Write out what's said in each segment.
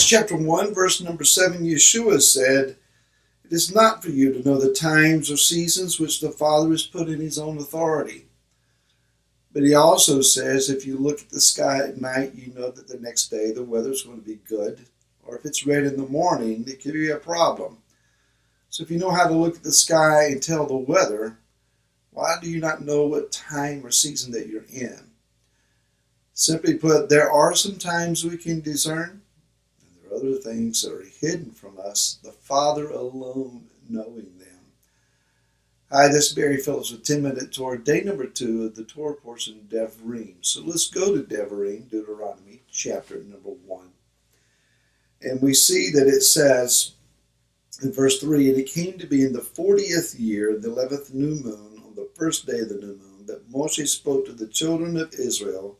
Acts chapter 1, verse number 7, Yeshua said, "It is not for you to know the times or seasons which the Father has put in his own authority." But he also says, if you look at the sky at night, you know that the next day the weather's going to be good. Or if it's red in the morning, it could be a problem. So if you know how to look at the sky and tell the weather, why do you not know what time or season that you're in? Simply put, there are some times we can discern, and there are other things that are hidden from us, the Father alone knowing them. Hi, this is Barry Phillips with 10-Minute Torah, day number 2 of the Torah portion, Devarim. So let's go to Devarim, Deuteronomy, chapter number 1. And we see that it says in verse 3, "And it came to be in the 40th year, the 11th new moon, on the first day of the new moon, that Moshe spoke to the children of Israel,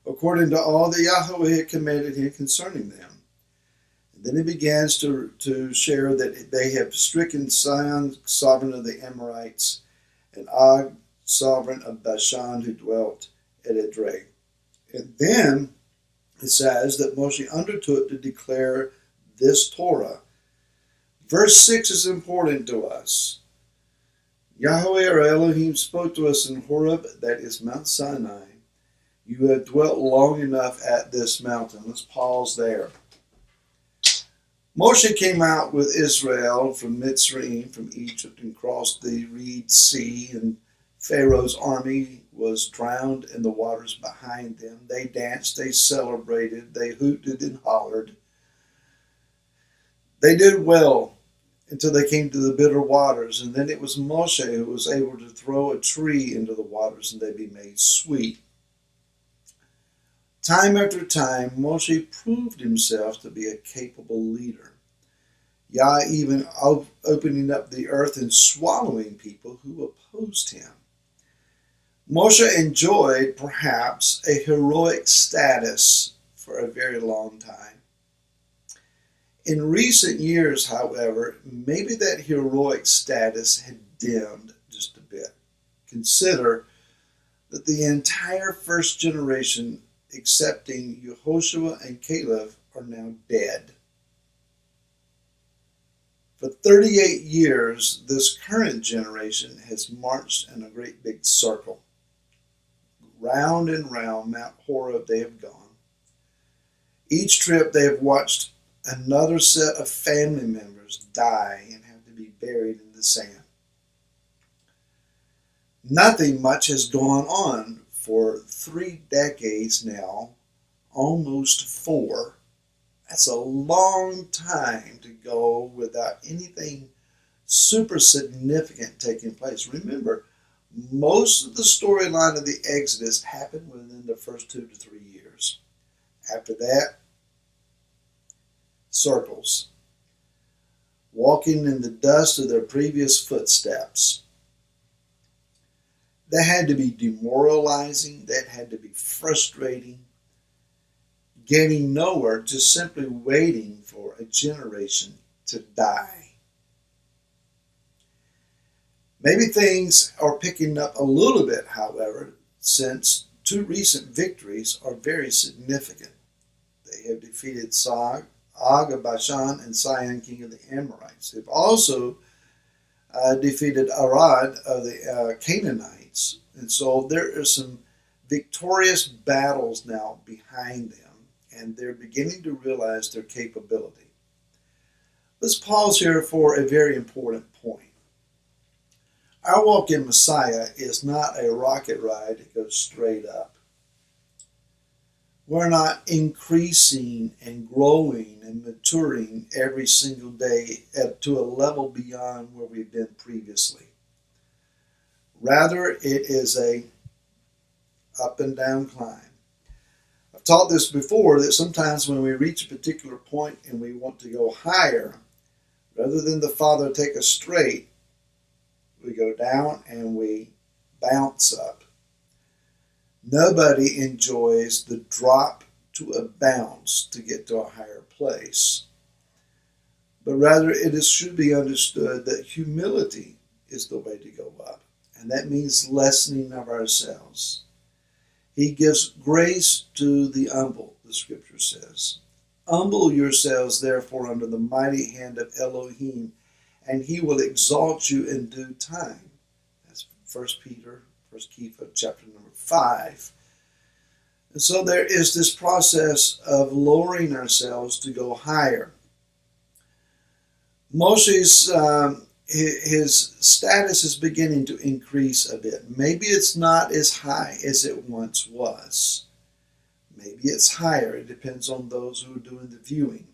according to all that Yahweh had commanded him concerning them." And then he begins to share that they have stricken Sihon, sovereign of the Amorites, and Og, sovereign of Bashan, who dwelt at Edrei. And then it says that Moshe undertook to declare this Torah. Verse 6 is important to us. Yahweh our Elohim spoke to us in Horeb, that is Mount Sinai. You have dwelt long enough at this mountain. Let's pause there. Moshe came out with Israel from Mitzrayim, from Egypt, and crossed the Reed Sea, and Pharaoh's army was drowned in the waters behind them. They danced, they celebrated, they hooted and hollered. They did well until they came to the bitter waters, and then it was Moshe who was able to throw a tree into the waters and they be made sweet. Time after time, Moshe proved himself to be a capable leader. Yah even opening up the earth and swallowing people who opposed him. Moshe enjoyed, perhaps, a heroic status for a very long time. In recent years, however, maybe that heroic status had dimmed just a bit. Consider that the entire first generation, excepting Yehoshua and Caleb, are now dead. For 38 years, this current generation has marched in a great big circle. Round and round Mount Horeb they have gone. Each trip they have watched another set of family members die and have to be buried in the sand. Nothing much has gone on for 3 decades now, almost 4. That's a long time to go without anything super significant taking place. Remember, most of the storyline of the Exodus happened within the first 2 to 3 years. After that, circles, walking in the dust of their previous footsteps. That had to be demoralizing. That had to be frustrating. Getting nowhere, just simply waiting for a generation to die. Maybe things are picking up a little bit, however, since 2 recent victories are very significant. They have defeated Og of Bashan and Sihon, king of the Amorites. They've also defeated Arad of the Canaanites. And so there are some victorious battles now behind them, and they're beginning to realize their capability. Let's pause here for a very important point. Our walk in Messiah is not a rocket ride that goes straight up. We're not increasing and growing and maturing every single day to a level beyond where we've been previously. Rather, it is a up and down climb. I've taught this before, that sometimes when we reach a particular point and we want to go higher, rather than the Father take us straight, we go down and we bounce up. Nobody enjoys the drop to a bounce to get to a higher place. But rather, should be understood that humility is the way to go up. And that means lessening of ourselves. He gives grace to the humble, the scripture says. Humble yourselves, therefore, under the mighty hand of Elohim, and he will exalt you in due time. That's 1 Kepha, chapter number 5. And so there is this process of lowering ourselves to go higher. Moshe's his status is beginning to increase a bit. Maybe it's not as high as it once was. Maybe it's higher. It depends on those who are doing the viewing.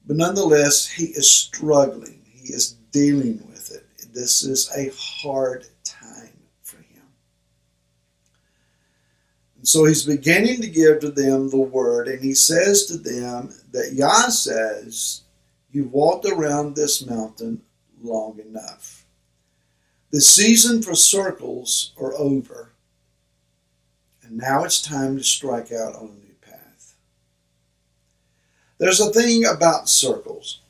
But nonetheless, he is struggling. He is dealing with it. This is a hard time for him. And so he's beginning to give to them the word, and he says to them that Yah says, you've walked around this mountain long enough. The season for circles are over. And now it's time to strike out on a new path. There's a thing about circles.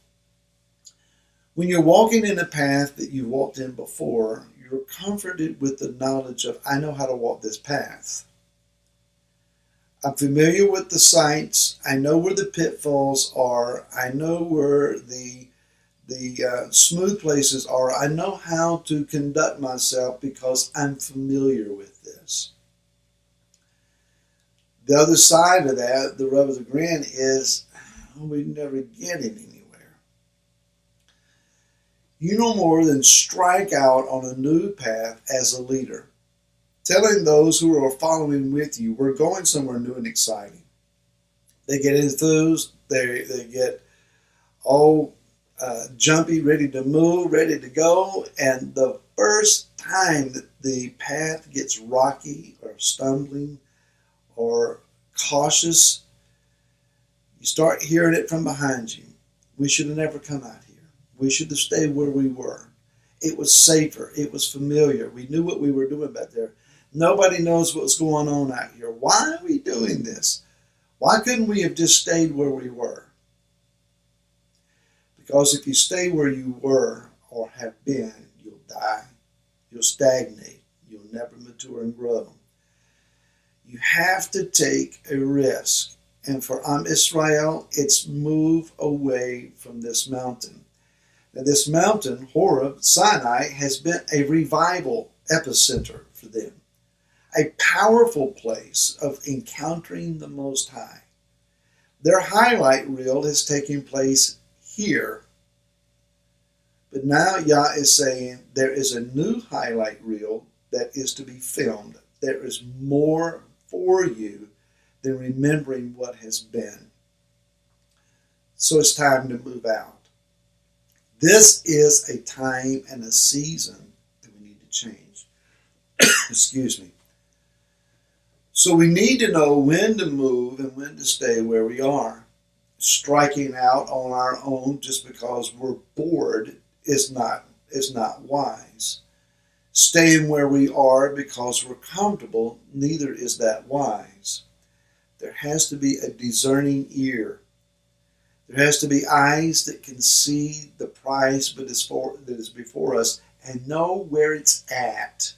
When you're walking in a path that you've walked in before, you're comforted with the knowledge of, I know how to walk this path. I'm familiar with the sights. I know where the pitfalls are. I know where the smooth places are. I know how to conduct myself because I'm familiar with this. The other side of that, the rub of the grin, is we never get it anywhere. You no more than strike out on a new path as a leader, telling those who are following with you, we're going somewhere new and exciting. They get enthused, they get all jumpy, ready to move, ready to go, and the first time that the path gets rocky or stumbling or cautious, you start hearing it from behind you. We should have never come out here. We should have stayed where we were. It was safer. It was familiar. We knew what we were doing back there. Nobody knows what's going on out here. Why are we doing this? Why couldn't we have just stayed where we were? Because if you stay where you were or have been, you'll die. You'll stagnate. You'll never mature and grow. You have to take a risk. And for Am Israel, it's move away from this mountain. Now, this mountain, Horeb, Sinai, has been a revival epicenter for them. A powerful place of encountering the Most High. Their highlight reel has taken place here. But now Yah is saying there is a new highlight reel that is to be filmed. There is more for you than remembering what has been. So it's time to move out. This is a time and a season that we need to change. Excuse me. So we need to know when to move and when to stay where we are. Striking out on our own just because we're bored is not wise. Staying where we are because we're comfortable, neither is that wise. There has to be a discerning ear. There has to be eyes that can see the prize that is before us and know where it's at.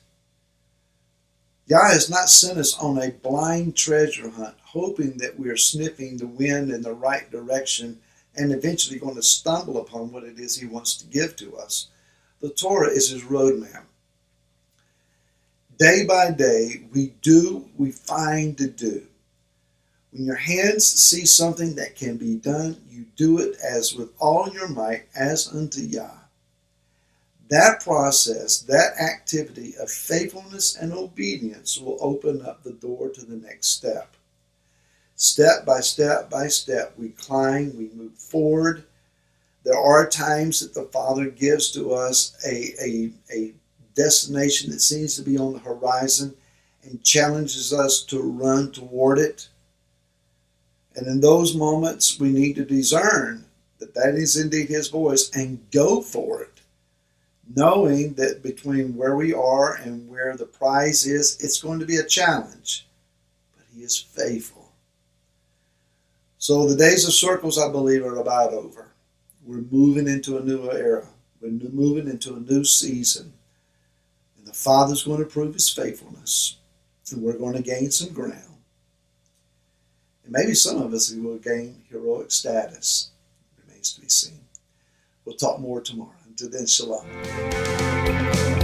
Yah has not sent us on a blind treasure hunt, hoping that we are sniffing the wind in the right direction and eventually going to stumble upon what it is he wants to give to us. The Torah is his roadmap. Day by day, we find to do. When your hands see something that can be done, you do it as with all your might, as unto Yah. That process, that activity of faithfulness and obedience will open up the door to the next step. Step by step by step, we climb, we move forward. There are times that the Father gives to us a destination that seems to be on the horizon and challenges us to run toward it. And in those moments, we need to discern that that is indeed his voice and go for it, knowing that between where we are and where the prize is, it's going to be a challenge. But he is faithful. So the days of circles, I believe, are about over. We're moving into a new era. We're moving into a new season. And the Father's going to prove his faithfulness. And we're going to gain some ground. And maybe some of us will gain heroic status. Remains to be seen. We'll talk more tomorrow. Until then, shalom.